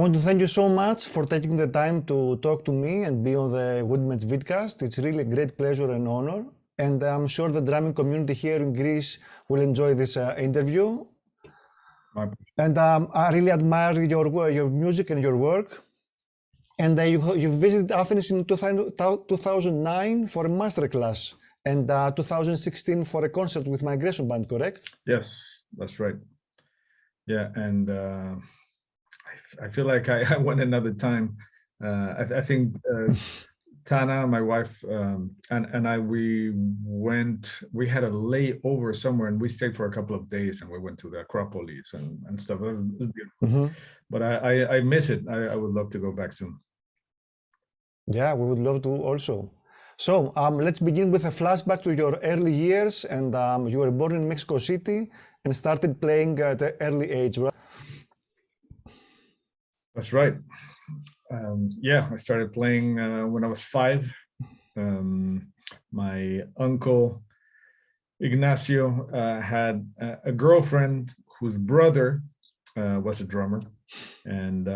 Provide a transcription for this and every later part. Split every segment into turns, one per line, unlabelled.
want to thank you so much for taking the time to talk to me and be on the Woodiments vidcast. It's really a great pleasure and honor. And I'm sure the drumming community here in Greece will enjoy this interview. And I really admire your music and your work. And you visited Athens in 2009 for a masterclass and 2016 for a concert with Migration Band, correct?
Yes, that's right. Yeah, and I feel like I went another time. I think Tana, my wife, and I, we had a layover somewhere and we stayed for a couple of days and we went to the Acropolis and stuff. It was beautiful. Mm-hmm. But I miss it. I would love to go back soon.
Yeah, we would love to also. So let's begin with a flashback to your early years. And you were born in Mexico City and started playing at an early age, right?
That's right. Yeah, I started playing when I was 5. My uncle Ignacio had a girlfriend whose brother was a drummer, and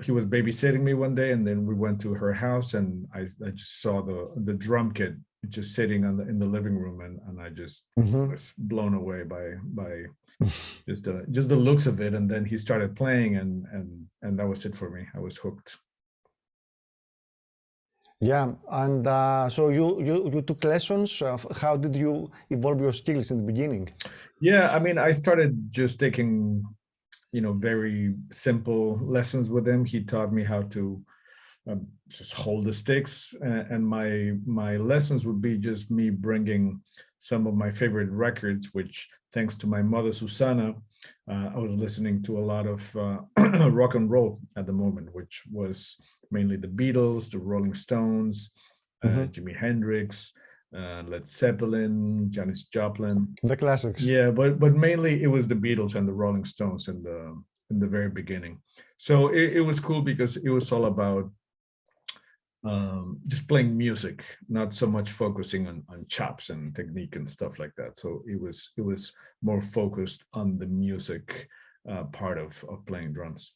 he was babysitting me one day, and then we went to her house, and I just saw the drum kit just sitting in the living room, and I just was blown away by just the looks of it. And then he started playing, and that was it for me. I was hooked.
Yeah, and so you took lessons. How did you evolve your skills in the beginning?
Yeah, I mean, I started just taking, very simple lessons with him. He taught me how to just hold the sticks, and my lessons would be just me bringing some of my favorite records, which thanks to my mother Susana, I was listening to a lot of rock and roll at the moment, which was mainly the Beatles, the Rolling Stones, Jimi Hendrix, Led Zeppelin, Janis Joplin,
the classics.
Yeah, but mainly it was the Beatles and the Rolling Stones in the very beginning. So it was cool because it was all about just playing music, not so much focusing on chops and technique and stuff like that. So it was more focused on the music part of playing drums.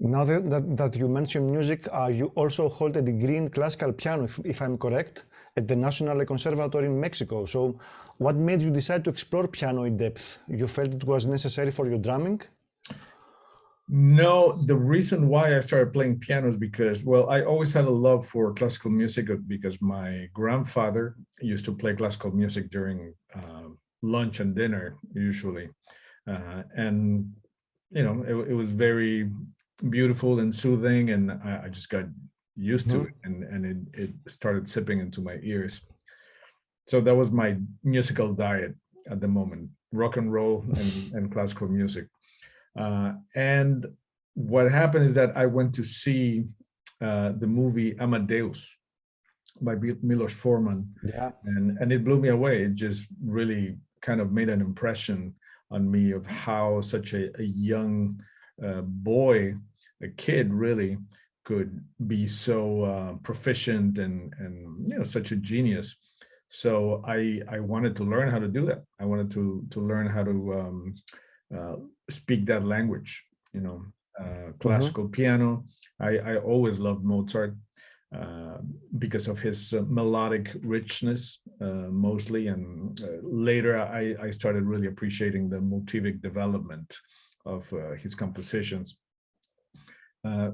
Now that you mentioned music, you also hold a degree in classical piano, if I'm correct, at the National Conservatory in Mexico. So what made you decide to explore piano in depth? You felt it was necessary for your drumming?
No, the reason why I started playing piano is because, well, I always had a love for classical music because my grandfather used to play classical music during lunch and dinner, usually. And, it was very beautiful and soothing, and I just got used to it, and it started sipping into my ears. So that was my musical diet at the moment: rock and roll and classical music. And what happened is that I went to see the movie Amadeus by Milos Forman, and it blew me away. It just really kind of made an impression on me of how such a young boy, a kid really, could be so proficient and such a genius. So I wanted to learn how to do that. I wanted to learn how to speak that language, classical piano. I always loved Mozart because of his melodic richness, mostly. And later I started really appreciating the motivic development of his compositions.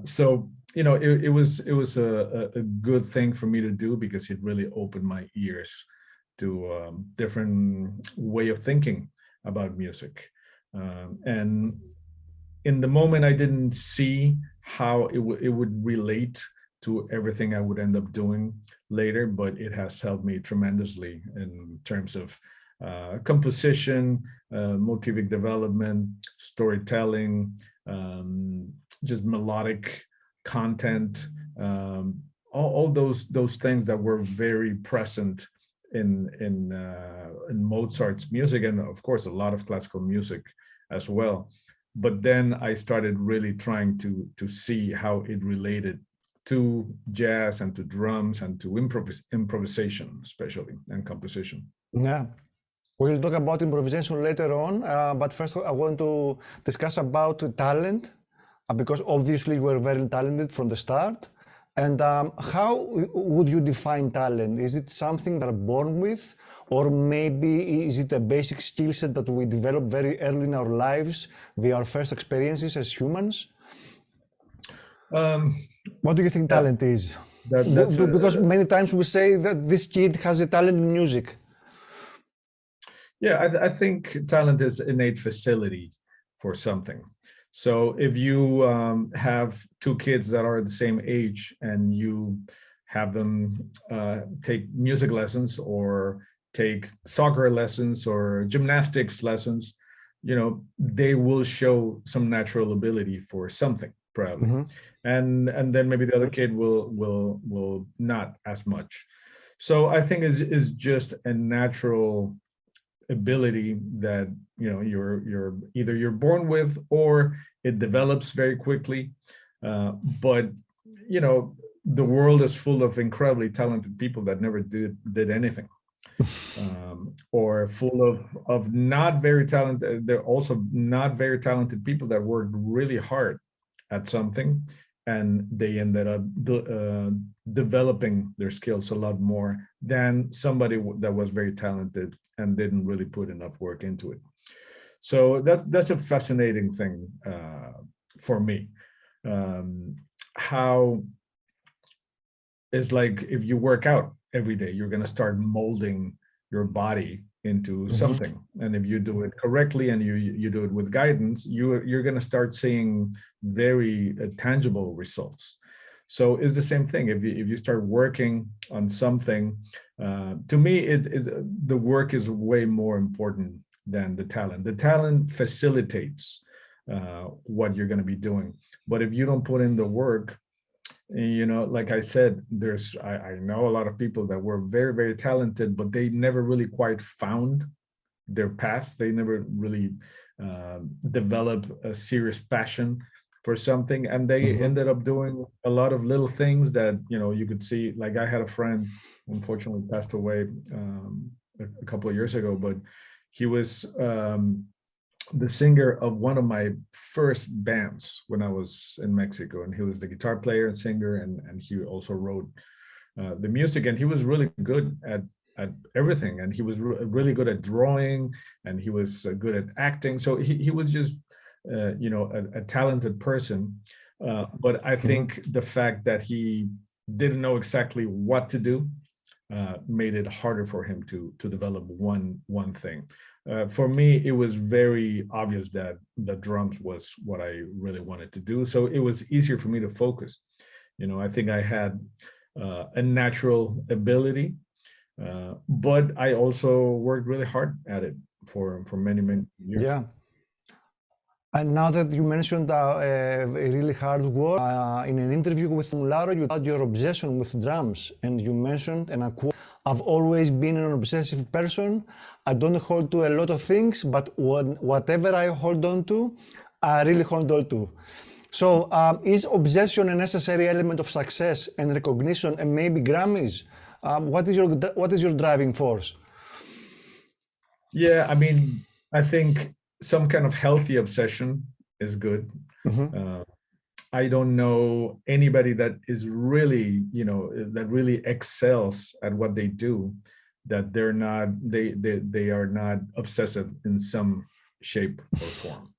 So it was a good thing for me to do because it really opened my ears to different way of thinking about music. And in the moment, I didn't see how it would relate to everything I would end up doing later, but it has helped me tremendously in terms of composition, motivic development, storytelling, just melodic content, all those things that were very present in Mozart's music, and of course a lot of classical music as well. But then I started really trying to see how it related to jazz and to drums and to improvisation, especially, and composition.
Yeah. We'll talk about improvisation later on, but first I want to discuss about talent. because obviously you were very talented from the start. And how would you define talent? Is it something that we're born with, or maybe is it a basic skill set that we develop very early in our lives via our first experiences as humans? What do you think talent is? Because many times we say that this kid has a talent in music.
Yeah, I think talent is innate facility for something. So if you have two kids that are the same age and you have them take music lessons or take soccer lessons or gymnastics lessons, you know, they will show some natural ability for something probably. Mm-hmm. And then maybe the other kid will not as much. So I think is just a natural ability that, you know, you're either you're born with or it develops very quickly. But you know, the world is full of incredibly talented people that never did anything. Or full of not very talented, they're also not very talented people that worked really hard at something and they ended up developing their skills a lot more than somebody that was very talented and didn't really put enough work into it. So that's a fascinating thing for me. How it's like if you work out every day, you're going to start molding your body into something. And if you do it correctly and you do it with guidance, you're going to start seeing very tangible results. So it's the same thing. If you start working on something, to me, the work is way more important than the talent. The talent facilitates what you're going to be doing. But if you don't put in the work, you know, like I said, I know a lot of people that were very, very talented, but they never really quite found their path. They never really developed a serious passion for something. And they ended up doing a lot of little things that, you know, you could see. Like I had a friend, unfortunately passed away a couple of years ago, but he was the singer of one of my first bands when I was in Mexico, and he was the guitar player and singer, and he also wrote the music, and he was really good at everything, and he was really good at drawing, and he was good at acting. So he was just you know, a talented person, but I think the fact that he didn't know exactly what to do made it harder for him to develop one thing. For me, it was very obvious that the drums was what I really wanted to do. So it was easier for me to focus. You know, I think I had a natural ability, but I also worked really hard at it for many years.
Yeah. And now that you mentioned really hard work, in an interview with Mularo, you about your obsession with drums, and you mentioned, and I quote, "I've always been an obsessive person. I don't hold to a lot of things, but whatever I hold on to, I really hold on to." So is obsession a necessary element of success and recognition and maybe Grammys? What is your driving force?
Yeah, I mean, I think some kind of healthy obsession is good. I don't know anybody that is really, you know, that really excels at what they do, that they are not obsessive in some shape or form.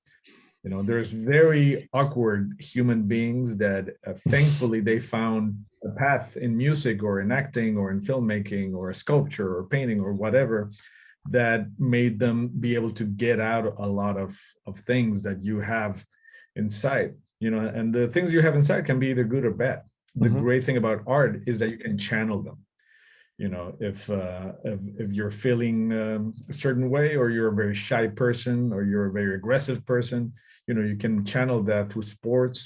You know, there's very awkward human beings that thankfully they found a path in music or in acting or in filmmaking or sculpture or painting or whatever, that made them be able to get out a lot of things that you have inside, you know, and the things you have inside can be either good or bad. The great thing about art is that you can channel them. You know, if you're feeling a certain way, or you're a very shy person, or you're a very aggressive person, you know, you can channel that through sports,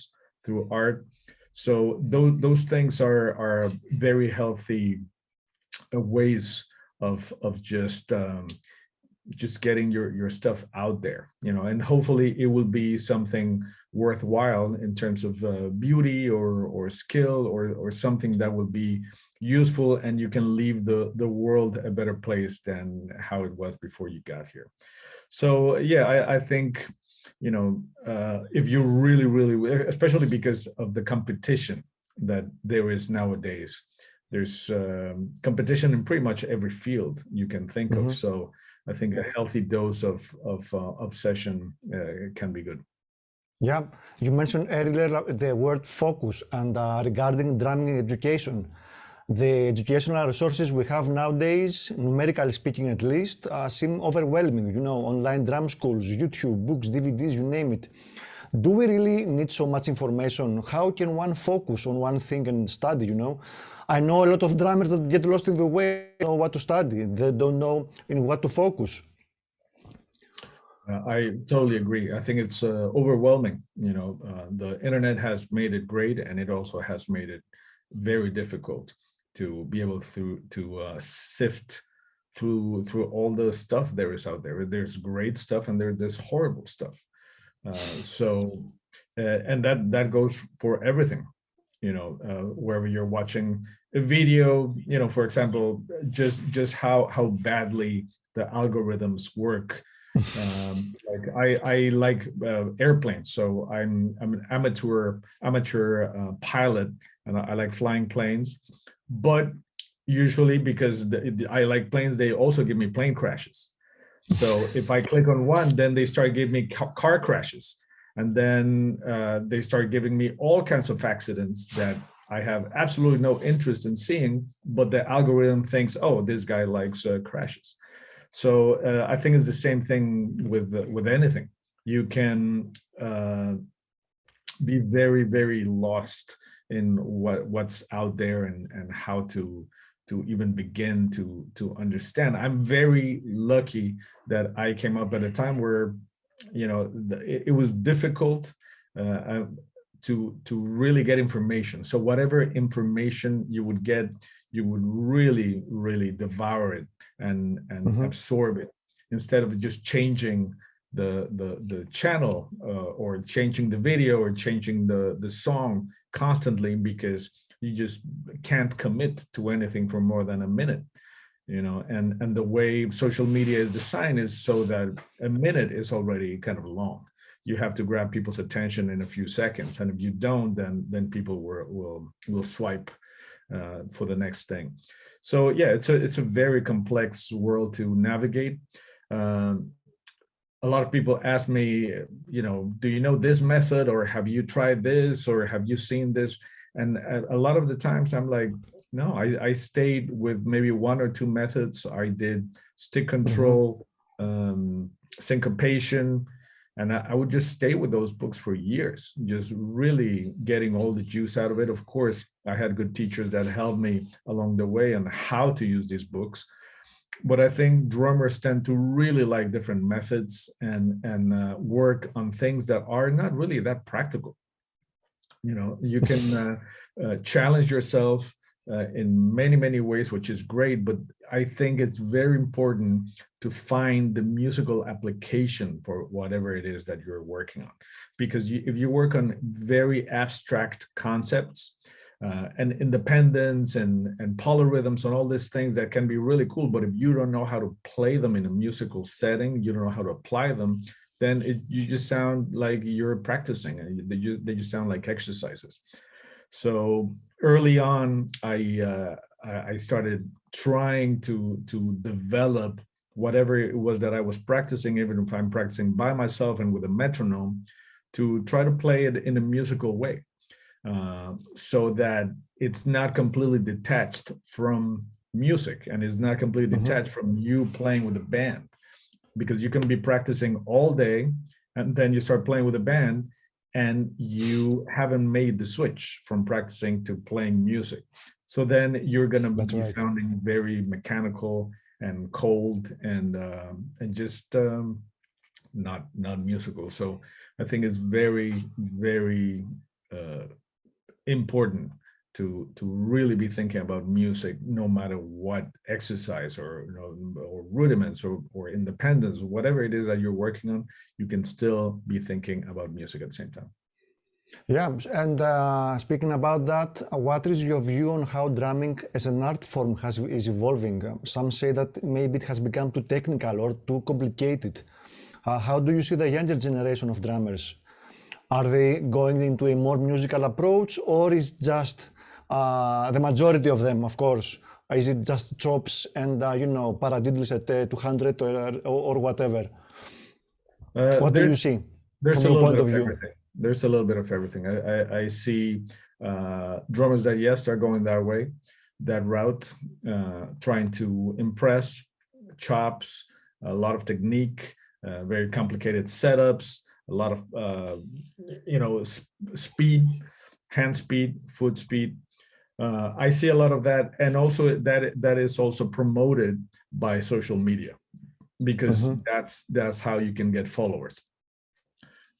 through art. So those things are very healthy ways of just getting your stuff out there, you know, and hopefully it will be something worthwhile in terms of beauty or skill or something that will be useful, and you can leave the world a better place than how it was before you got here. So yeah, I think if you really, especially because of the competition that there is nowadays. There's competition in pretty much every field you can think of. So I think a healthy dose of obsession can be good.
Yeah, you mentioned earlier the word focus, and regarding drumming education. The educational resources we have nowadays, numerically speaking at least, seem overwhelming. Online drum schools, YouTube, books, DVDs, you name it. Do we really need so much information? How can one focus on one thing and study, I know a lot of drummers that get lost in the way, don't know what to study. They don't know in what to focus.
I totally agree. I think it's overwhelming. The internet has made it great, and it also has made it very difficult to be able to sift through all the stuff there is out there. There's great stuff and there's horrible stuff. And that goes for everything. Wherever you're watching a video, for example, just how badly the algorithms work. Like I like airplanes, so I'm an amateur pilot, and I like flying planes. But usually, because I like planes, they also give me plane crashes. So if I click on one, then they start giving me car crashes. And then they start giving me all kinds of accidents that I have absolutely no interest in seeing, but the algorithm thinks, oh, this guy likes crashes. So I think it's the same thing with anything. You can be very, very lost in what's out there and how to even begin to understand. I'm very lucky that I came up at a time where it was difficult to really get information. So whatever information you would get, you would really, really devour it and absorb it, instead of just changing the channel or changing the video or changing the song constantly, because you just can't commit to anything for more than a minute. And the way social media is designed is so that a minute is already kind of long. You have to grab people's attention in a few seconds, and if you don't, then people will swipe for the next thing. So yeah, it's a very complex world to navigate. A lot of people ask me, do you know this method, or have you tried this, or have you seen this? And a lot of the times I'm like, no, I stayed with maybe one or two methods. I did stick control, syncopation, and I would just stay with those books for years, just really getting all the juice out of it. Of course, I had good teachers that helped me along the way on how to use these books. But I think drummers tend to really like different methods and work on things that are not really that practical. You can challenge yourself in many, many ways, which is great, but I think it's very important to find the musical application for whatever it is that you're working on. Because if you work on very abstract concepts and independence and polyrhythms and all these things, that can be really cool, but if you don't know how to play them in a musical setting, you don't know how to apply them, then you just sound like you're practicing, and they just sound like exercises. So early on, I started trying to develop whatever it was that I was practicing, even if I'm practicing by myself and with a metronome, to try to play it in a musical way, so that it's not completely detached from music and is not completely detached from you playing with a band. Because you can be practicing all day and then you start playing with a band and you haven't made the switch from practicing to playing music. So then you're going to be sounding very mechanical and cold and just not musical. So I think it's very, very important to really be thinking about music, no matter what exercise or rudiments or independence, whatever it is that you're working on, you can still be thinking about music at the same time.
Yeah, and speaking about that, what is your view on how drumming as an art form is evolving? Some say that maybe it has become too technical or too complicated. How do you see the younger generation of drummers? Are they going into a more musical approach, or is just the majority of them, of course, is it just chops and, paradiddles at 200 or whatever? What do you see from your point of view?
There's a little bit of everything. I see drummers that, yes, are going that way, that route, trying to impress, chops, a lot of technique, very complicated setups, a lot of, speed, hand speed, foot speed. I see a lot of that. And also that is also promoted by social media, because that's how you can get followers.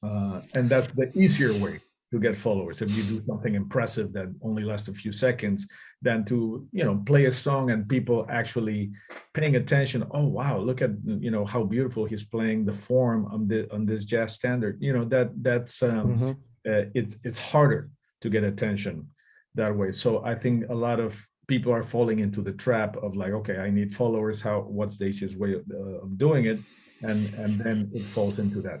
And that's the easier way to get followers. If you do something impressive that only lasts a few seconds, than to, play a song and people actually paying attention. Oh, wow, look at, how beautiful he's playing the form on this jazz standard. That's it's harder to get attention that way. So I think a lot of people are falling into the trap of like, okay, I need followers. What's the easiest way of doing it? And then it falls into that.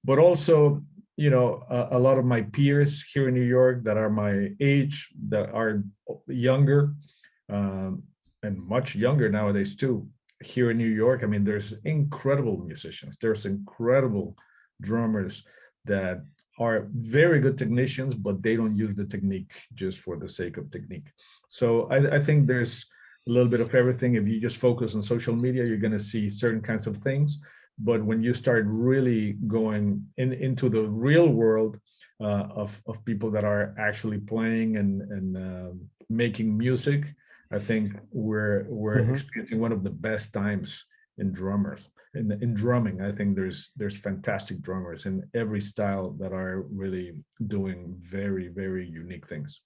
But also, a lot of my peers here in New York that are my age, that are younger, and much younger nowadays too, here in New York. I mean, there's incredible musicians. There's incredible drummers that are very good technicians, but they don't use the technique just for the sake of technique. So I think there's a little bit of everything. If you just focus on social media, you're going to see certain kinds of things. But when you start really going into the real world of people that are actually playing and making music, I think we're experiencing one of the best times in drumming. I think there's fantastic drummers in every style that are really doing very, very unique things.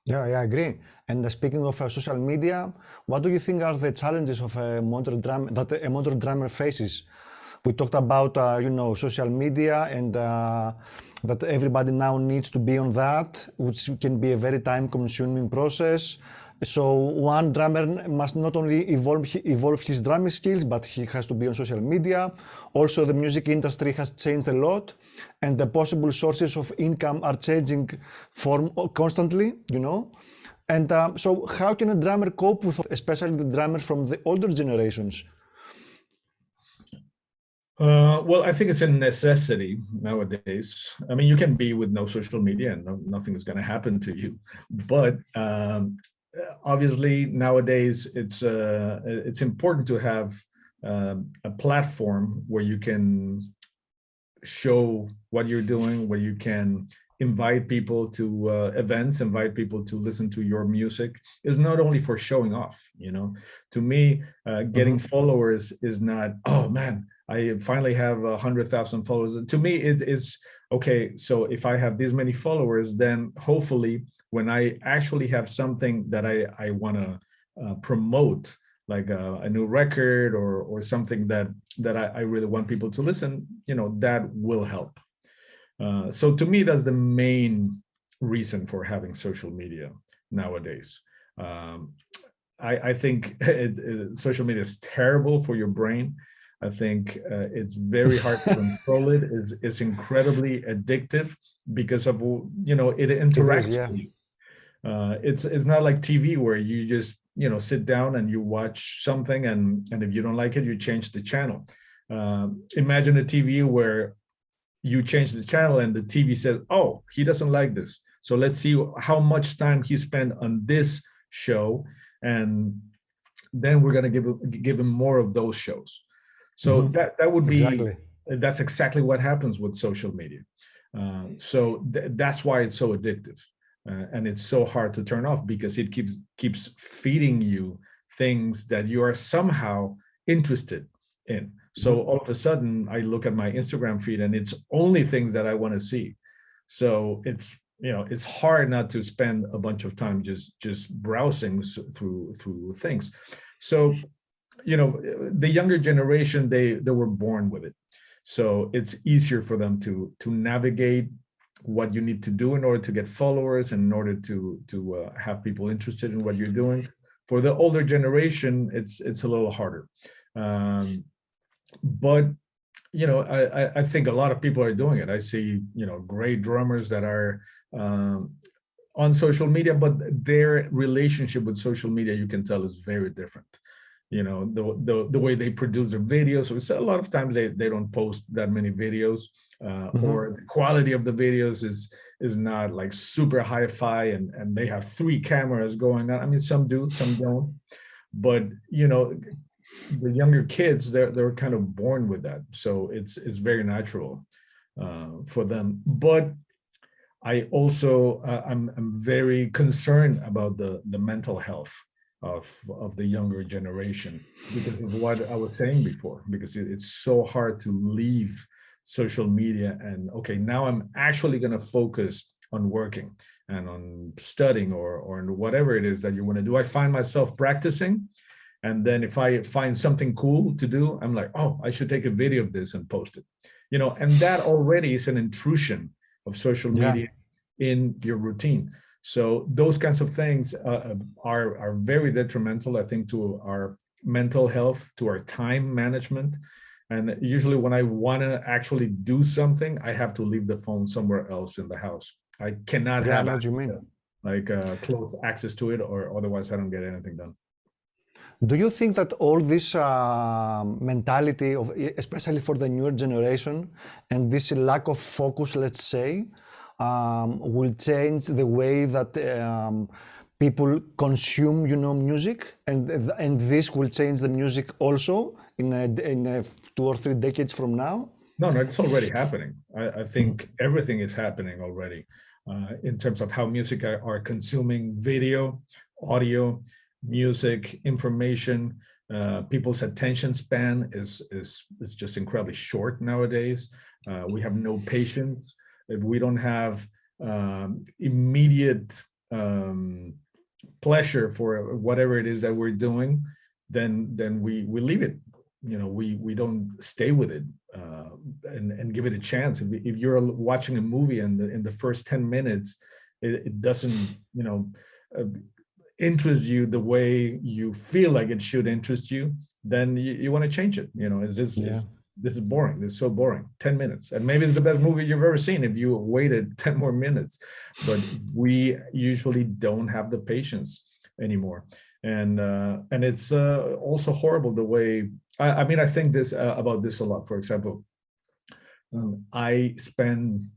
Yeah, I agree. And speaking of social media, what do you think are the challenges of a modern drummer faces? We talked about, social media, and that everybody now needs to be on that, which can be a very time-consuming process. So one drummer must not only evolve his drumming skills, but he has to be on social media. Also, the music industry has changed a lot, and the possible sources of income are changing constantly, And so how can a drummer cope with, especially the drummers from the older generations?
Well, I think it's a necessity nowadays. I mean, you can be with no social media and nothing is going to happen to you. But obviously, nowadays, it's important to have a platform where you can show what you're doing, where you can invite people to events, invite people to listen to your music. Is not only for showing off. To me, getting followers is not, oh man, I finally have 100,000 followers. To me, it is okay. So if I have this many followers, then hopefully when I actually have something that I want to promote, like a new record or something that I really want people to listen, that will help. So to me, that's the main reason for having social media nowadays. I think social media is terrible for your brain. I think it's very hard to control it. It's incredibly addictive because of, it interacts with you. It's not like TV where you just, sit down and you watch something and if you don't like it, you change the channel. Imagine a TV where you change the channel and the TV says, oh, he doesn't like this. So let's see how much time he spent on this show. And then we're going to give him more of those shows. So that would be, that's exactly what happens with social media. So that's why it's so addictive. And it's so hard to turn off because it keeps feeding you things that you are somehow interested in. So all of a sudden I look at my Instagram feed and it's only things that I want to see. So it's hard not to spend a bunch of time just browsing through things. So, the younger generation, they were born with it. So it's easier for them to navigate what you need to do in order to get followers and in order to have people interested in what you're doing. For the older generation, it's a little harder. but I think a lot of people are doing it. I see great drummers that are on social media, but their relationship with social media, you can tell, is very different. The way they produce their videos. So it's a lot of times they don't post that many videos, or the quality of the videos is not like super hi-fi, and they have 3 cameras going on. I mean, some do, some don't, but the younger kids, they're kind of born with that, so it's very natural for them. But I also I'm very concerned about the mental health of the younger generation, because of what I was saying before, because it's so hard to leave social media and, okay, now I'm actually going to focus on working and on studying or on whatever it is that you want to do. I find myself practicing, and then if I find something cool to do, I'm like, oh, I should take a video of this and post it. And that already is an intrusion of social media in your routine. So those kinds of things are very detrimental, I think, to our mental health, to our time management. And usually when I want to actually do something, I have to leave the phone somewhere else in the house. I cannot have close access to it, or otherwise I don't get anything done.
Do you think that all this mentality of, especially for the newer generation, and this lack of focus, let's say, will change the way that people consume, music, and this will change the music also in 2 or 3 decades from now?
No, it's already happening. I think everything is happening already in terms of how music are consuming video, audio, music, information. People's attention span is just incredibly short nowadays. We have no patience. If we don't have immediate pleasure for whatever it is that we're doing, then we leave it. We don't stay with it and give it a chance. If you're watching a movie and in the first 10 minutes, it doesn't interest you the way you feel like it should interest you, then you want to change it. This is boring. This is so boring. 10 minutes. And maybe it's the best movie you've ever seen if you waited 10 more minutes. But we usually don't have the patience anymore. And it's also horrible the way, I think this about this a lot. For example, I spend,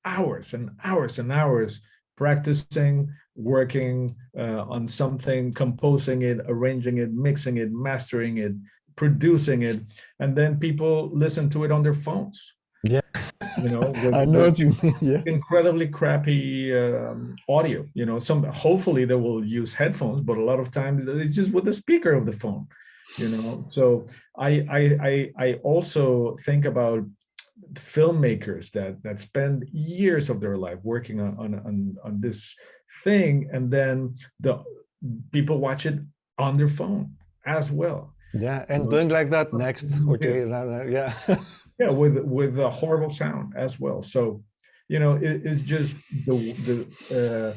hours and hours and hours practicing, working on something, composing it, arranging it, mixing it, mastering it, producing it, and then people listen to it on their phones.
Yeah,
with,
I know what you mean. Yeah,
incredibly crappy audio. Hopefully they will use headphones, but a lot of times it's just with the speaker of the phone. So I also think about filmmakers that spend years of their life working on this thing, and then the people watch it on their phone as well.
Yeah, and doing like that next. Okay, yeah.
Yeah, with a horrible sound as well. So, it's just the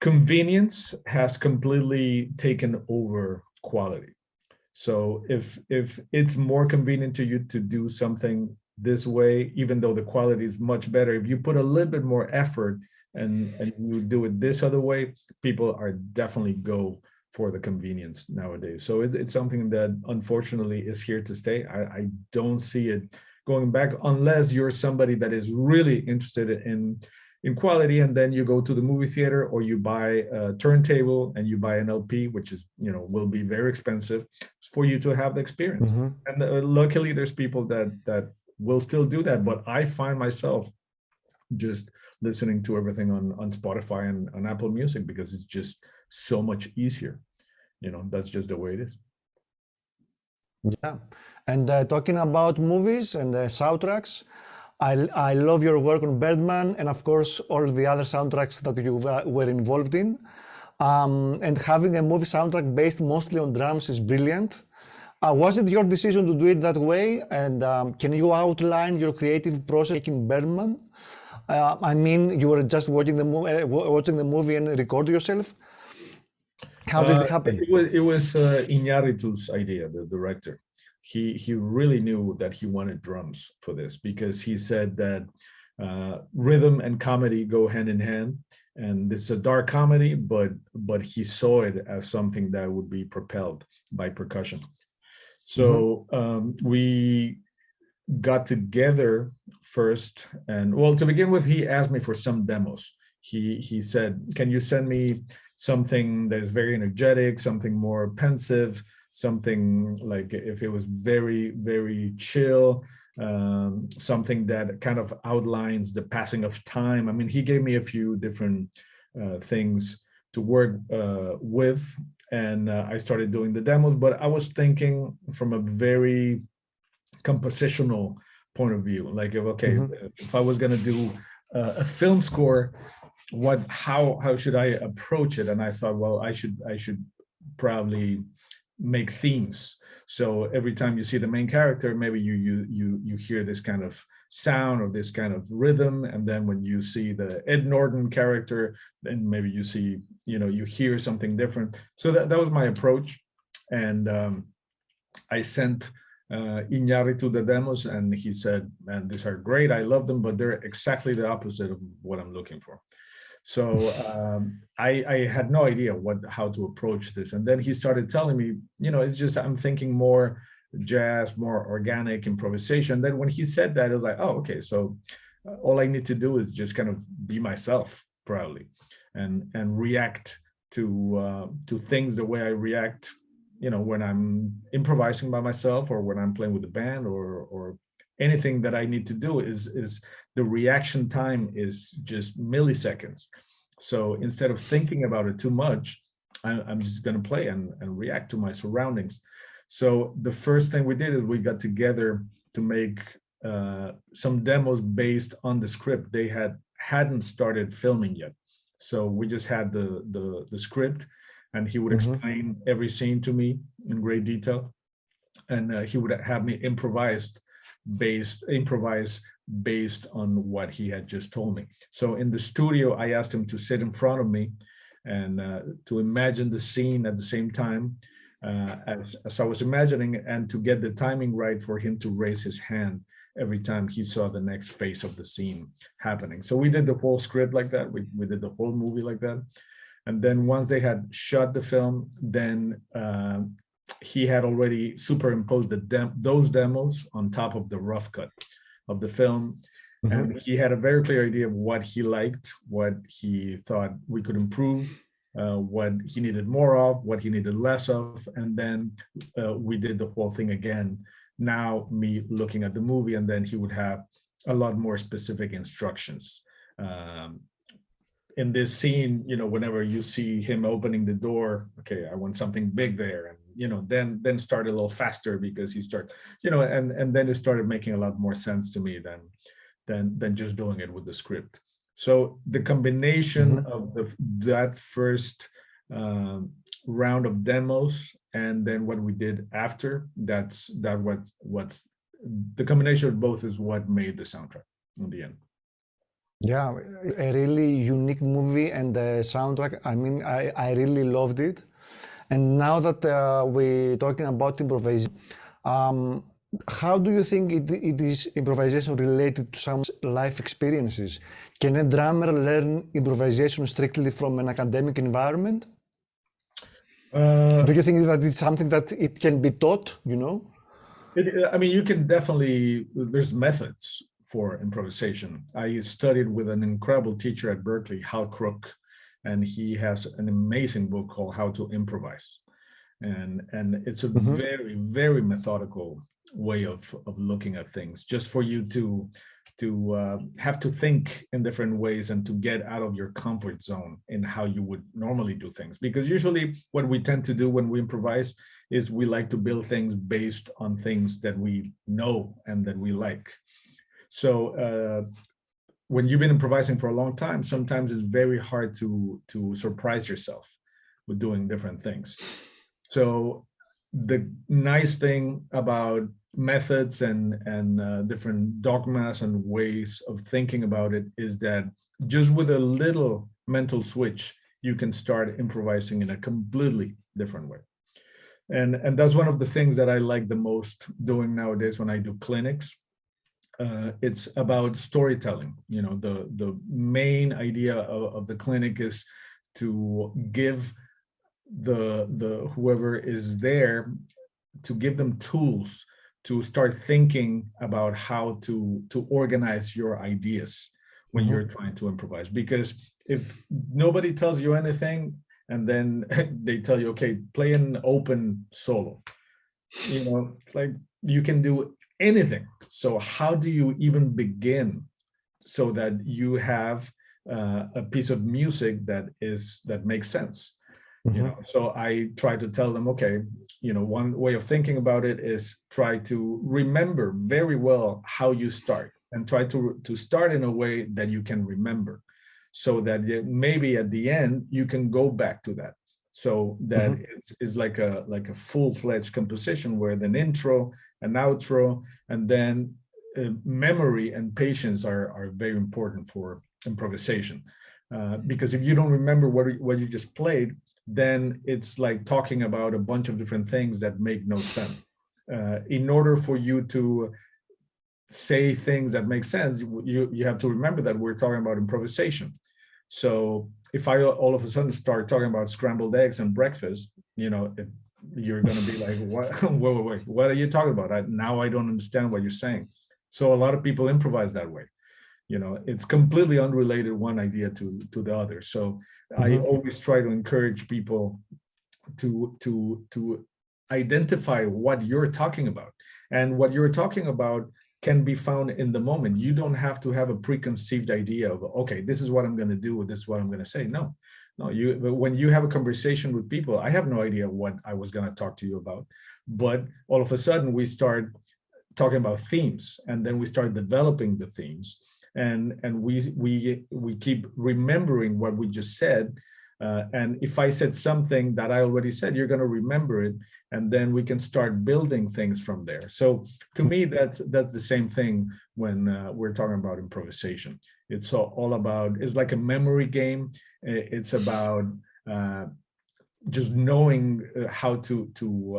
convenience has completely taken over quality. So if it's more convenient to you to do something this way, even though the quality is much better, if you put a little bit more effort and you do it this other way, people are definitely go for the convenience nowadays. So it's something that unfortunately is here to stay. I don't see it going back unless you're somebody that is really interested in quality, and then you go to the movie theater, or you buy a turntable and you buy an LP, which is will be very expensive for you to have the experience. And luckily there's people that will still do that, but I find myself just listening to everything on Spotify and on Apple Music because it's just so much easier. That's just the way it is.
Yeah, and talking about movies and soundtracks, I love your work on Birdman, and of course all the other soundtracks that you were involved in. And having a movie soundtrack based mostly on drums is brilliant. Was it your decision to do it that way? And can you outline your creative process making Birdman? You were just watching the movie and record yourself. How did it happen?
It was Iñárritu's idea, the director. he really knew that he wanted drums for this, because he said that rhythm and comedy go hand in hand, and this is a dark comedy, but he saw it as something that would be propelled by percussion. So we got together first, and well, to begin with, he asked me for some demos. He said, can you send me something that is very energetic, something more pensive, something like if it was very, very chill, something that kind of outlines the passing of time. I mean, he gave me a few different things to work with, and I started doing the demos, but I was thinking from a very compositional point of view, like, okay, if I was going to do a film score, how should I approach it? And I thought, well, I should probably make themes. So every time you see the main character, maybe you hear this kind of sound or this kind of rhythm, and then when you see the Ed Norton character, then maybe you see, you hear something different. So that was my approach, and I sent Iñárritu the demos, and he said, man, these are great, I love them, but they're exactly the opposite of what I'm looking for. So I had no idea how to approach this. And then he started telling me, it's just, I'm thinking more jazz, more organic improvisation. Then when he said that, it was like, oh, okay, so all I need to do is just kind of be myself, probably, and react to things the way I react, when I'm improvising by myself, or when I'm playing with the band, or anything that I need to do is the reaction time is just milliseconds. So instead of thinking about it too much, I'm just going to play and react to my surroundings. So the first thing we did is we got together to make some demos based on the script. They hadn't started filming yet. So we just had the script, and he would explain every scene to me in great detail. And he would have me improvise based on what he had just told me. So in the studio, I asked him to sit in front of me and to imagine the scene at the same time as I was imagining, and to get the timing right for him to raise his hand every time he saw the next phase of the scene happening. So we did the whole script like that. We did the whole movie like that. And then once they had shot the film, then he had already superimposed those demos on top of the rough cut of the film. And he had a very clear idea of what he liked, what he thought we could improve, what he needed more of, what he needed less of. And then we did the whole thing again. Now me looking at the movie, and then he would have a lot more specific instructions. In this scene, whenever you see him opening the door, okay, I want something big there. And, then start a little faster, because he started, and then it started making a lot more sense to me than just doing it with the script. So the combination of that first round of demos, and then what we did after, what's the combination of both is what made the soundtrack in the end.
Yeah, a really unique movie, and the soundtrack, I mean, I really loved it. And now that we're talking about improvisation, how do you think it is improvisation related to some life experiences? Can a drummer learn improvisation strictly from an academic environment? Do you think that it's something that it can be taught,
I mean, you can definitely, there's methods for improvisation. I studied with an incredible teacher at Berkeley, Hal Crook, and he has an amazing book called How to Improvise. And it's a very, very methodical way of looking at things, just for you to have to think in different ways and to get out of your comfort zone in how you would normally do things. Because usually what we tend to do when we improvise is we like to build things based on things that we know and that we like. So when you've been improvising for a long time, sometimes it's very hard to surprise yourself with doing different things. So the nice thing about methods and different dogmas and ways of thinking about it is that just with a little mental switch, you can start improvising in a completely different way. And that's one of the things that I like the most doing nowadays when I do clinics. It's about storytelling. You know, the main idea of the clinic is to give the whoever is there, to give them tools to start thinking about how to organize your ideas when you're trying to improvise. Because if nobody tells you anything, and then they tell you, okay, play an open solo, you know, like you can do anything. So how do you even begin so that you have a piece of music that makes sense? You know, so I try to tell them, okay, you know, one way of thinking about it is try to remember very well how you start, and try to start in a way that you can remember, so that maybe at the end you can go back to that, so that it's like a full-fledged composition where an intro, an outro, and then memory and patience are very important for improvisation, because if you don't remember what you just played, then it's like talking about a bunch of different things that make no sense. In order for you to say things that make sense, you have to remember that we're talking about improvisation. So if I all of a sudden start talking about scrambled eggs and breakfast, you know, you're going to be like, what? wait, what are you talking about? Now I don't understand what you're saying. So a lot of people improvise that way. You know, it's completely unrelated one idea to the other. So I always try to encourage people to identify what you're talking about, and what you're talking about can be found in the moment. You don't have to have a preconceived idea of, okay, this is what I'm going to do, or this is what I'm going to say. No, when you have a conversation with people, I have no idea what I was going to talk to you about, but all of a sudden we start talking about themes, and then we start developing the themes, and we keep remembering what we just said. And if I said something that I already said, you're going to remember it, and then we can start building things from there. So to me, that's the same thing when we're talking about improvisation. It's all about, it's like a memory game. It's about just knowing how to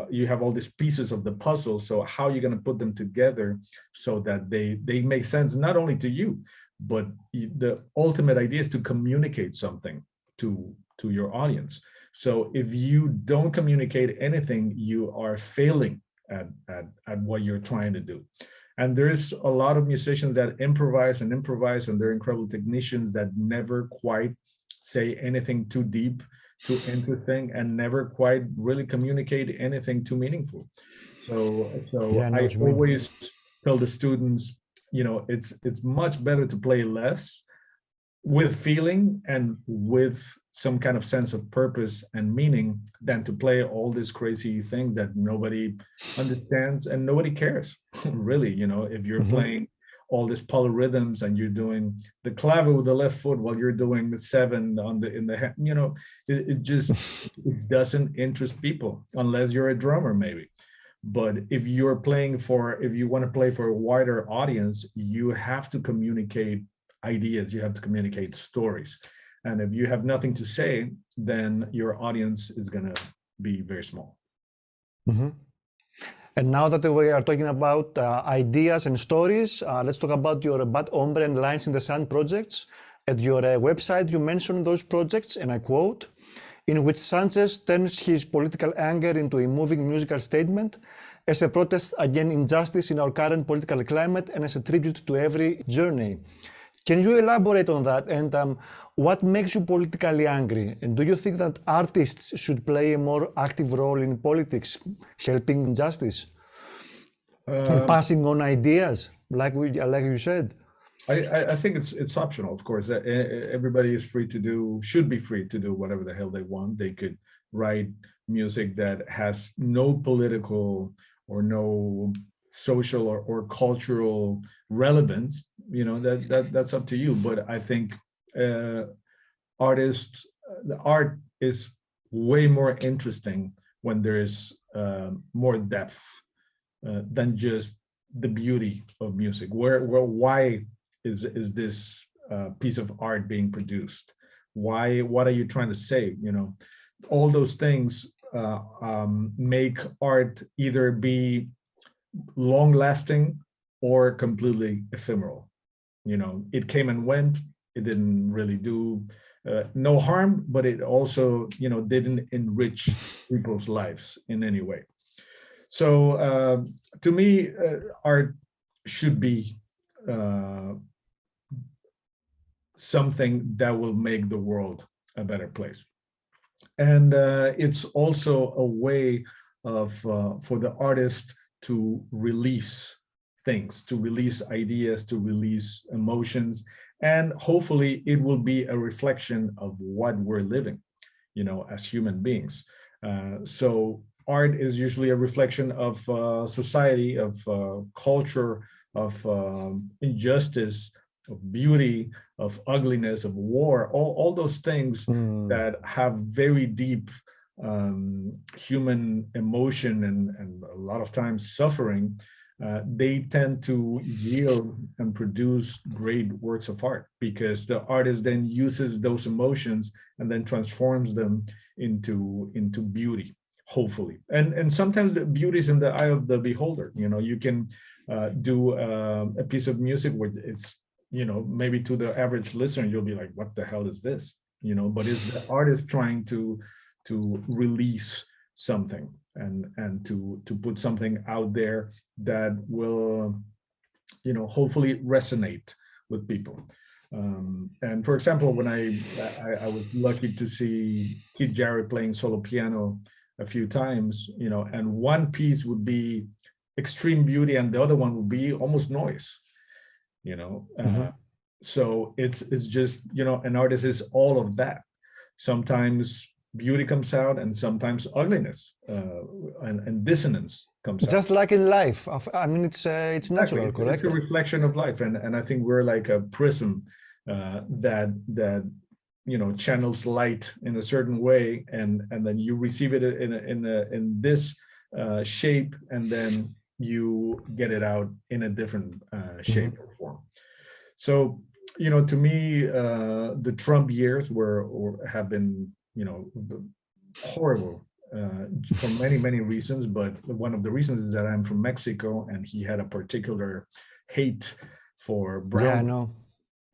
you have all these pieces of the puzzle. So how you're going to put them together so that they make sense, not only to you, but the ultimate idea is to communicate something to your audience. So if you don't communicate anything, you are failing at what you're trying to do. And there's a lot of musicians that improvise, and they're incredible technicians that never quite say anything too deep, too interesting, and never quite really communicate anything too meaningful. So yeah, I always tell the students, you know, it's much better to play less with feeling and with some kind of sense of purpose and meaning than to play all these crazy things that nobody understands and nobody cares. Really, you know, if you're playing all these polyrhythms and you're doing the clave with the left foot while you're doing the seven in the hand, you know, it doesn't interest people unless you're a drummer maybe. But if you want to play for a wider audience, you have to communicate ideas, you have to communicate stories. And if you have nothing to say, then your audience is going to be very small.
And now that we are talking about ideas and stories, let's talk about your Bad Hombre and Lines in the Sand projects. At your website, you mentioned those projects, and I quote, in which Sanchez turns his political anger into a moving musical statement as a protest against injustice in our current political climate and as a tribute to every journey. Can you elaborate on that? And what makes you politically angry? And do you think that artists should play a more active role in politics, helping justice and passing on ideas, like you said?
I think it's optional, of course. Everybody is should be free to do whatever the hell they want. They could write music that has no political or no social or cultural relevance. You know, that's up to you. But I think the art is way more interesting when there is more depth than just the beauty of music. Why is this piece of art being produced? What are you trying to say? You know, all those things make art either be long lasting or completely ephemeral. You know, it came and went. It didn't really do no harm, but it also, you know, didn't enrich people's lives in any way. So to me, art should be something that will make the world a better place. And it's also a way of for the artist to release things, to release ideas, to release emotions, and hopefully it will be a reflection of what we're living, you know, as human beings. So art is usually a reflection of society, of culture, of injustice, of beauty, of ugliness, of war, all those things that have very deep human emotion and a lot of times suffering. They tend to yield and produce great works of art because the artist then uses those emotions and then transforms them into beauty, hopefully. And sometimes the beauty is in the eye of the beholder. You know, you can do a piece of music where it's, you know, maybe to the average listener, you'll be like, what the hell is this? You know, but is the artist trying to release something and to put something out there that will, you know, hopefully resonate with people. And for example, when I was lucky to see Keith Jarrett playing solo piano a few times, you know, and one piece would be extreme beauty and the other one would be almost noise, you know. So it's just, you know, an artist is all of that. Sometimes beauty comes out and sometimes ugliness and dissonance comes out.
Just like in life. I mean, it's natural,
Exactly.
correct?
It's a reflection of life. And I think we're like a prism that you know, channels light in a certain way, and then you receive it in this shape, and then you get it out in a different shape or form. So, you know, to me, the Trump years have been, you know, horrible for many reasons. But one of the reasons is that I'm from Mexico, and he had a particular hate for brown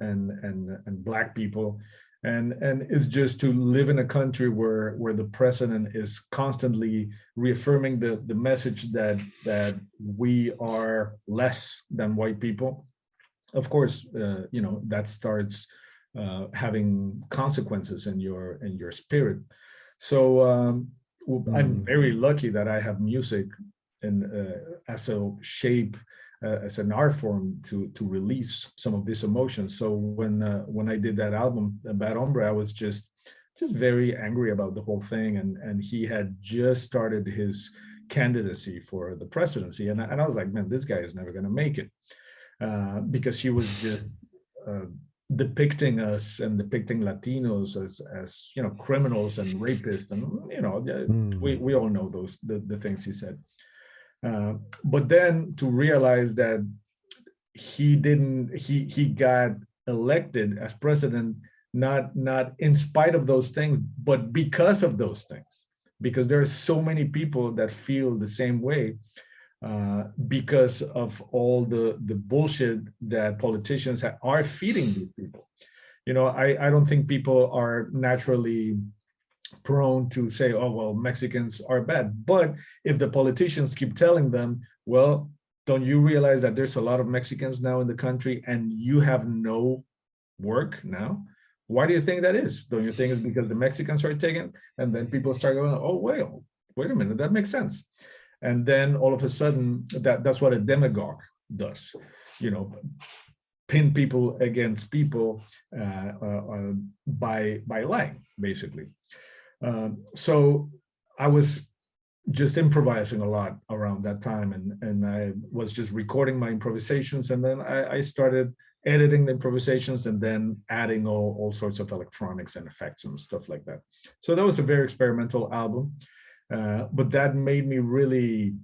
and black people, and it's just to live in a country where the president is constantly reaffirming the message that we are less than white people. Of course, you know, that starts having consequences in your spirit. So I'm very lucky that I have music and as a shape, as an art form to release some of these emotions. So when I did that album, Bad Hombre, I was just very angry about the whole thing, and he had just started his candidacy for the presidency, and I was like, man, this guy is never going to make it. Because he was just depicting us and depicting Latinos as you know, criminals and rapists, and you know, we all know those the things he said. But then to realize that he got elected as president not in spite of those things, but because of those things, because there are so many people that feel the same way. Because of all the bullshit that politicians are feeding these people. You know, I don't think people are naturally prone to say, oh, well, Mexicans are bad. But if the politicians keep telling them, well, don't you realize that there's a lot of Mexicans now in the country and you have no work now? Why do you think that is? Don't you think it's because the Mexicans are taken? And then people start going, oh, wait a minute, that makes sense. And then all of a sudden, that's what a demagogue does, you know, pin people against people by lying, basically. So I was just improvising a lot around that time, and I was just recording my improvisations, and then I started editing the improvisations and then adding all sorts of electronics and effects and stuff like that. So that was a very experimental album. But that made me really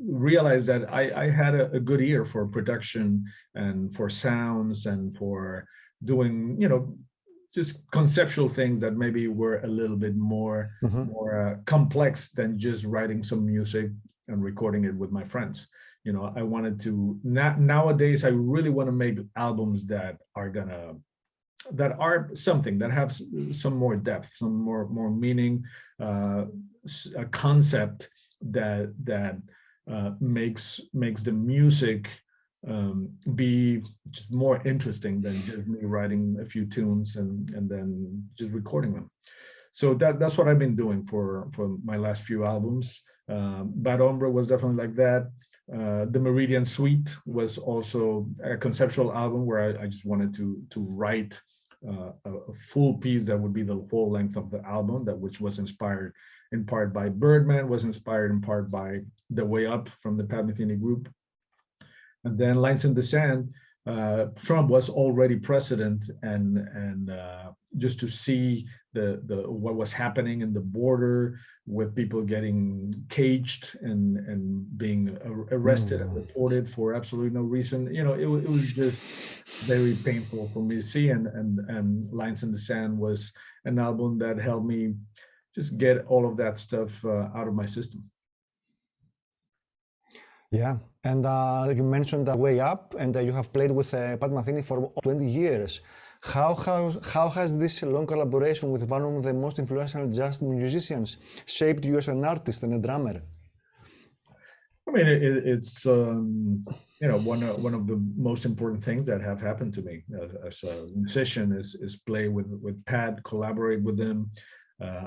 realize that I had a good ear for production and for sounds and for doing, you know, just conceptual things that maybe were a little bit more complex than just writing some music and recording it with my friends. You know, I wanted to, nowadays I really want to make albums that are something that have some more depth, some more meaning, a concept that makes the music be just more interesting than just me writing a few tunes and then just recording them. So that's what I've been doing for my last few albums. Bad Hombre was definitely like that. The Meridian Suite was also a conceptual album where I just wanted to write a full piece that would be the whole length of the album, which was inspired in part by Birdman, was inspired in part by The Way Up from the Pat Metheny group. And then Lines in the Sand, Trump was already president, and just to see what was happening in the border with people getting caged and being arrested and deported for absolutely no reason, you know, it was just very painful for me to see. And Lines in the Sand was an album that helped me just get all of that stuff out of my system.
Yeah, and you mentioned The Way Up, and you have played with Pat Metheny for 20 years. How has this long collaboration with one of the most influential jazz musicians shaped you as an artist and a drummer?
I mean, it's you know, one of the most important things that have happened to me as a musician is play with Pat, collaborate with him.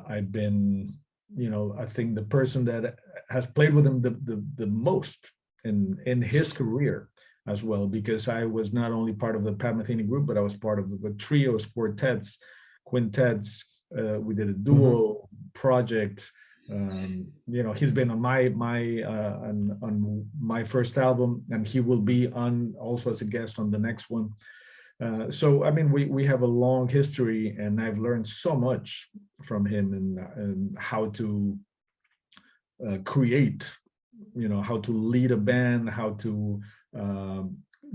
I've been, you know, I think the person that has played with him the most in his career as well, because I was not only part of the Pat Metheny group, but I was part of the trios, quartets, quintets. We did a duo project. You know, he's been on my first album, and he will be on also as a guest on the next one. So I mean, we have a long history, and I've learned so much from him and how to create, you know, how to lead a band, how to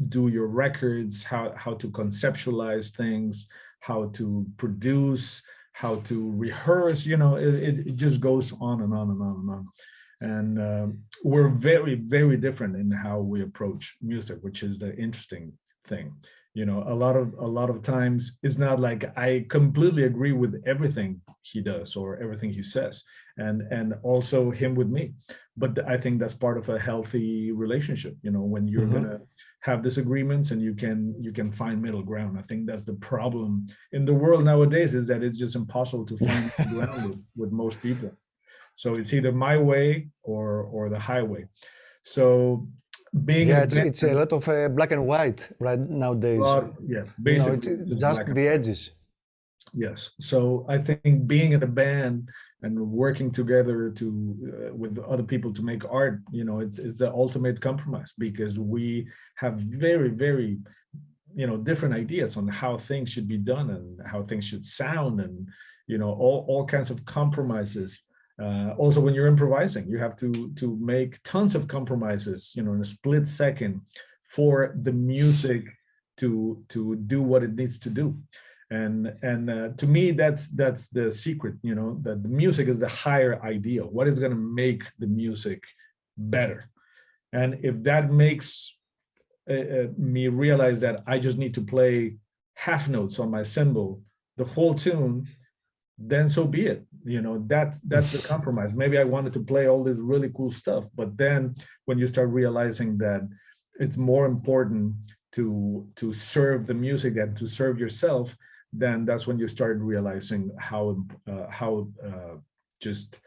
do your records, how to conceptualize things, how to produce, how to rehearse. You know, it just goes on and on and on and on. And we're very, very different in how we approach music, which is the interesting thing. You know, a lot of times it's not like I completely agree with everything he does or everything he says, and also him with me. But I think that's part of a healthy relationship. You know, when you're gonna have disagreements and you can find middle ground. I think that's the problem in the world nowadays, is that it's just impossible to find middle ground with most people. So it's either my way or the highway. So being
it's a lot of black and white right nowadays.
Yeah, basically,
you know, it's just the edges.
Yes. So I think being in a band and working together with other people to make art, you know, it's the ultimate compromise, because we have very, very, you know, different ideas on how things should be done and how things should sound, and, you know, all kinds of compromises. Also, when you're improvising, you have to make tons of compromises, you know, in a split second for the music to do what it needs to do. And to me, that's the secret, you know, that the music is the higher ideal. What is going to make the music better? And if that makes me realize that I just need to play half notes on my cymbal the whole tune, then so be it. You know, that's the compromise. Maybe I wanted to play all this really cool stuff, but then when you start realizing that it's more important to serve the music than to serve yourself, then that's when you start realizing how just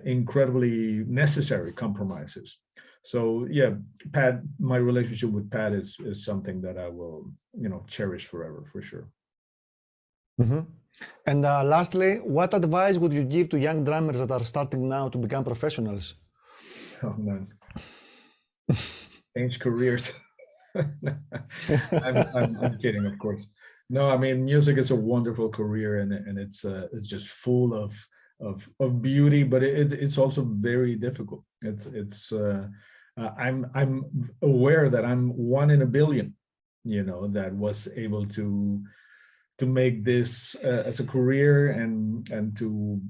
incredibly necessary compromise is. So yeah, Pat, my relationship with Pat is something that I will, you know, cherish forever, for sure.
And lastly, what advice would you give to young drummers that are starting now to become professionals?
Oh man, change careers. I'm kidding, of course. No, I mean, music is a wonderful career, and it's just full of beauty, but it's also very difficult. I'm aware that I'm one in a billion, you know, that was able to make this as a career, and to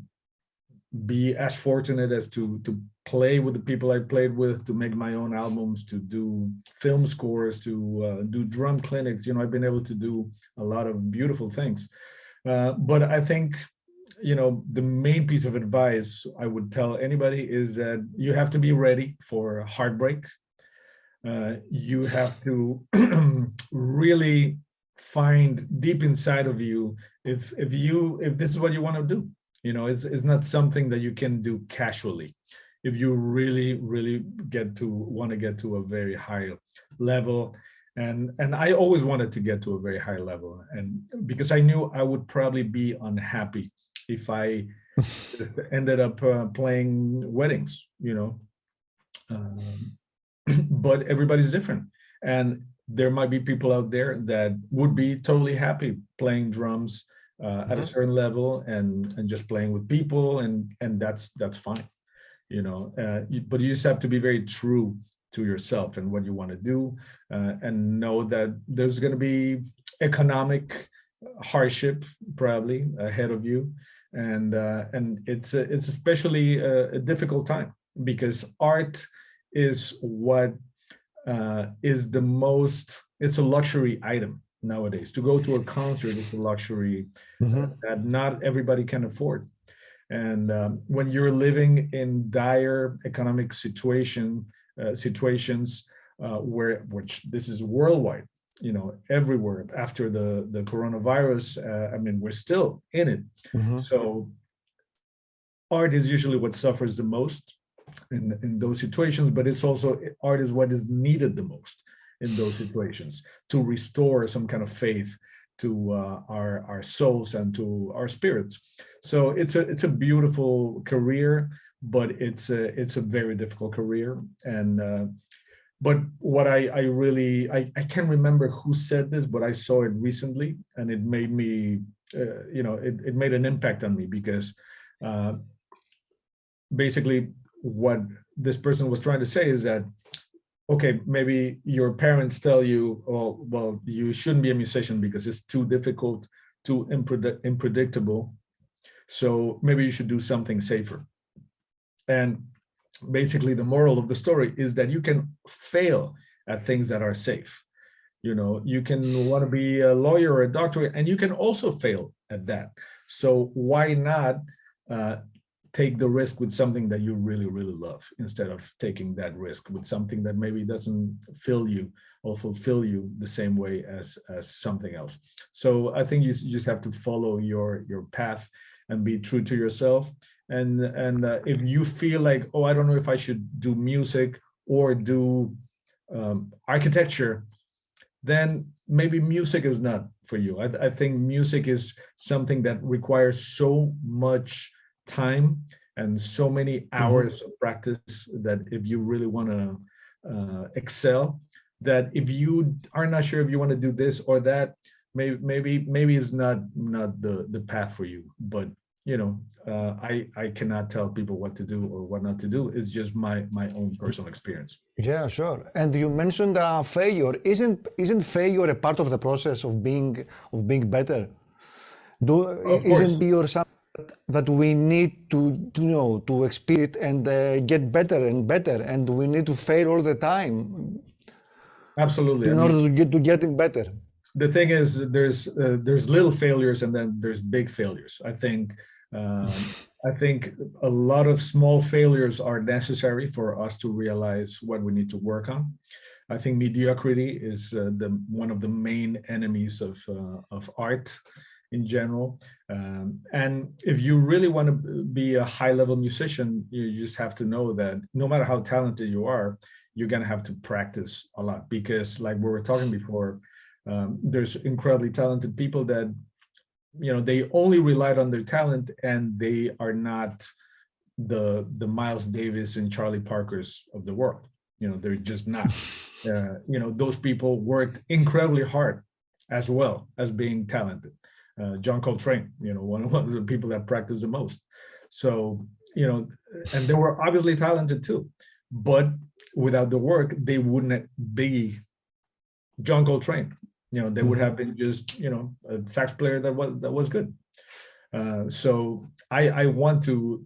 be as fortunate as to play with the people I played with, to make my own albums, to do film scores, to do drum clinics. You know, I've been able to do a lot of beautiful things. But I think, you know, the main piece of advice I would tell anybody is that you have to be ready for heartbreak. You have to really find deep inside of you if this is what you want to do. You know, it's not something that you can do casually. If you really want to get to a very high level, and I always wanted to get to a very high level, and because I knew I would probably be unhappy if I ended up playing weddings, you know. But everybody's different, and there might be people out there that would be totally happy playing drums at a certain level, and just playing with people, and that's fine, you know. But you just have to be very true to yourself and what you want to do, and know that there's going to be economic hardship probably ahead of you, and it's especially a difficult time, because art is what is the most, it's a luxury item nowadays. To go to a concert is a luxury that not everybody can afford. And when you're living in dire economic situations, which this is worldwide, you know, everywhere after the coronavirus, I mean, we're still in it. So art is usually what suffers the most in those situations, but it's also, art is what is needed the most in those situations, to restore some kind of faith to our souls and to our spirits. So it's a beautiful career, but it's a very difficult career. And but what I really can't remember who said this, but I saw it recently, and it made me you know, it made an impact on me, because basically what this person was trying to say is that, okay, maybe your parents tell you, oh, well, you shouldn't be a musician because it's too difficult, too unpredictable, so maybe you should do something safer. And basically the moral of the story is that you can fail at things that are safe. You know, you can want to be a lawyer or a doctor, and you can also fail at that. So why not take the risk with something that you really love, instead of taking that risk with something that maybe doesn't fill you or fulfill you the same way as something else. So I think you just have to follow your path and be true to yourself. And if you feel like, oh, I don't know if I should do music or do architecture, then maybe music is not for you. I think music is something that requires so much time and so many hours of practice, that if you really want to excel, that if you are not sure if you want to do this or that, maybe it's not the path for you. But you know, I cannot tell people what to do or what not to do. It's just my own personal experience.
Yeah, sure. And you mentioned failure. Isn't failure a part of the process of being better? Isn't failure something that we need to you know, to experience and get better and better, and we need to fail all the time?
Absolutely.
In order to getting better.
The thing is, there's little failures and then there's big failures. I think a lot of small failures are necessary for us to realize what we need to work on. I think mediocrity is one of the main enemies of art in general. And if you really want to be a high-level musician, you just have to know that no matter how talented you are, you're going to have to practice a lot, because like we were talking before, there's incredibly talented people that, you know, they only relied on their talent, and they are not the Miles Davis and Charlie Parkers of the world. You know, they're just not. You know, those people worked incredibly hard as well as being talented. John Coltrane, you know, one of the people that practiced the most. So, you know, and they were obviously talented too, but without the work, they wouldn't be John Coltrane. You know, they would have been just, you know, a sax player that was good. So I want to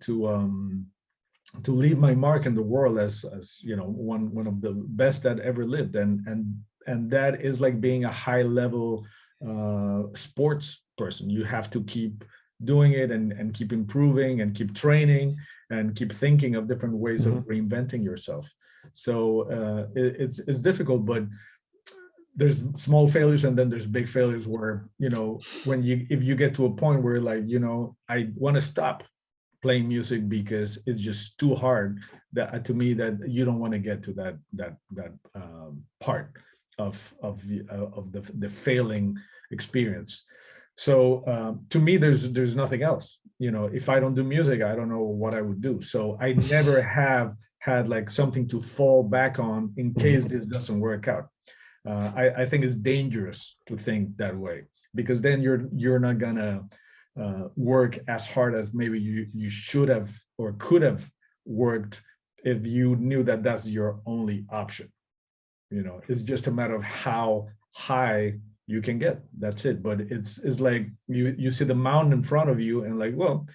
leave my mark in the world as you know, one of the best that ever lived, and that is like being a high level sports person. You have to keep doing it and keep improving and keep training and keep thinking of different ways of reinventing yourself. So it's difficult, but there's small failures and then there's big failures where, you know, if you get to a point where, like, you know, I want to stop playing music because it's just too hard, that to me, that you don't want to get to that part of the failing experience. So to me, there's nothing else. You know, if I don't do music, I don't know what I would do. So I never have had like something to fall back on in case this doesn't work out. I think it's dangerous to think that way, because then you're not gonna work as hard as maybe you should have or could have worked if you knew that that's your only option. You know, it's just a matter of how high you can get. That's it. But it's like you see the mountain in front of you and like, well,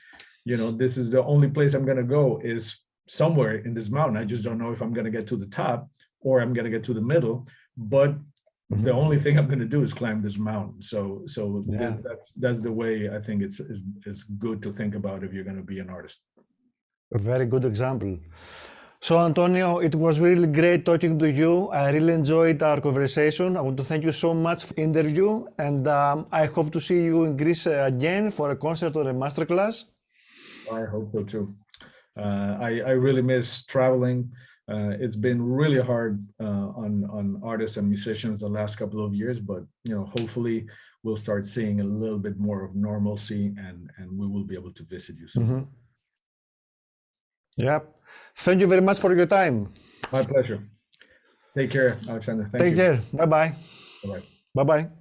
you know, this is the only place I'm gonna go is somewhere in this mountain. I just don't know if I'm gonna get to the top or I'm gonna get to the middle. But the only thing I'm going to do is climb this mountain. So yeah. That's the way I think it's good to think about if you're going to be an artist.
A very good example. So Antonio, it was really great talking to you. I really enjoyed our conversation. I want to thank you so much for the interview, and I hope to see you in Greece again for a concert or a masterclass.
I hope so too. I really miss traveling. It's been really hard on artists and musicians the last couple of years, but you know, hopefully we'll start seeing a little bit more of normalcy, and we will be able to visit you soon.
Yep. Thank you very much for your time.
My pleasure. Take care, Alexander. Thank you.
Take care. Bye-bye.
Bye-bye.
Bye-bye.